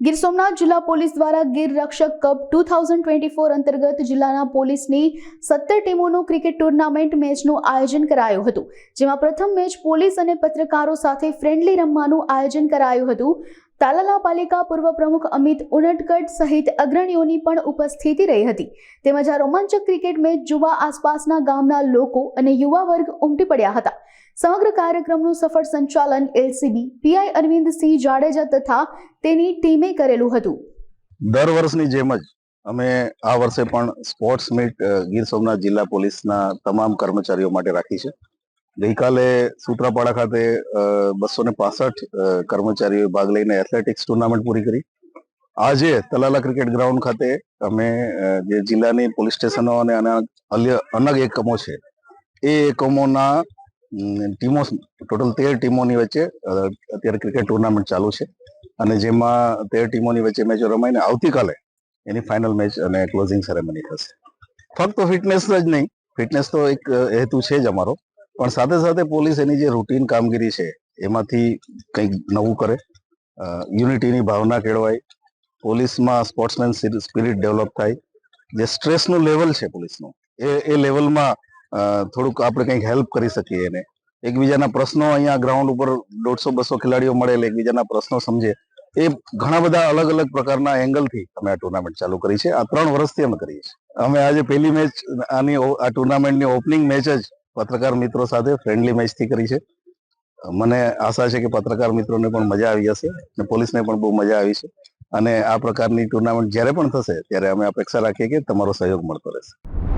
ગીર સોમનાથ જિલ્લા પોલીસ દ્વારા ગીર રક્ષક કપ 2024 અંતર્ગત જિલ્લાના પોલીસની 17 ટીમોનું ક્રિકેટ ટુર્નામેન્ટ મેચનું આયોજન કરાયું હતું, જેમાં પ્રથમ મેચ પોલીસ અને પત્રકારો સાથે ફ્રેન્ડલી રમવાનું આયોજન કરાયું હતું। તાલાલા પાલિકા પૂર્વ પ્રમુખ અમિત ઉનડકટ સહિત અગ્રણીઓની પણ ઉપસ્થિતિ રહી હતી। તેમજ આ રોમાંચક ક્રિકેટ મેચ જોવા આસપાસના ગામના લોકો અને યુવા વર્ગ ઉમટી પડ્યા હતા। સમગ્ર કાર્યક્રમનું સફળ સંચાલન એલસીબી પીઆઈ અરવિંદસિંહ જાડેજા તથા તેની ટીમે કરેલું હતું। દર વર્ષની જેમ જ અમે આ વર્ષે પણ સ્પોર્ટ્સ મીટ ગીર સોમનાથ જિલ્લા પોલીસના તમામ કર્મચારીઓ માટે રાખી છે। ગઈકાલે સૂત્રાપાડા ખાતે 265 કર્મચારીઓએ ભાગ લઈને એથ્લેટિક્સ ટુર્નામેન્ટ પૂરી કરી। આજે તલાલા ક્રિકેટ ગ્રાઉન્ડ ખાતે અમે જે જિલ્લાની પોલીસ સ્ટેશનો અને અલગ એકમો છે એ એકમોના ટીમો ટોટલ 13 ટીમોની વચ્ચે અત્યારે ક્રિકેટ ટુર્નામેન્ટ ચાલુ છે અને જેમાં 13 ટીમોની વચ્ચે મેચો રમાઈને આવતીકાલે એની ફાઇનલ મેચ અને ક્લોઝિંગ સેરેમની થશે। ફક્ત ફિટનેસ જ નહીં, ફિટનેસ તો એક હેતુ છે જ અમારો, પણ સાથે સાથે પોલીસ એની જે રૂટીન કામગીરી છે એમાંથી કંઈક નવું કરે, યુનિટીની ભાવના કેળવાય, પોલીસમાં સ્પોર્ટ્સમેન સ્પિરિટ ડેવલપ થાય, જે સ્ટ્રેસનું લેવલ છે પોલીસનું એ લેવલમાં થોડુંક આપણે કંઈક હેલ્પ કરી શકીએ એને। એકબીજાના પ્રશ્નો અહીંયા ગ્રાઉન્ડ ઉપર 150-200 ખેલાડીઓ મળે એકબીજાના પ્રશ્નો સમજે, એ ઘણા બધા અલગ અલગ પ્રકારના એંગલથી અમે આ ટુર્નામેન્ટ ચાલુ કરી છે। આ 3 વર્ષથી અમે કરીએ છીએ। અમે આજે પહેલી મેચ આ ટુર્નામેન્ટની ઓપનિંગ મેચ જ પત્રકાર મિત્રો સાથે ફ્રેન્ડલી મેચથી કરી છે। મને આશા છે કે પત્રકાર મિત્રોને પણ મજા આવી હશે અને પોલીસને પણ બહુ મજા આવી છે અને આ પ્રકારની ટુર્નામેન્ટ જ્યારે પણ થશે ત્યારે અમે અપેક્ષા રાખીએ કે તમારો સહયોગ મળતો રહેશે।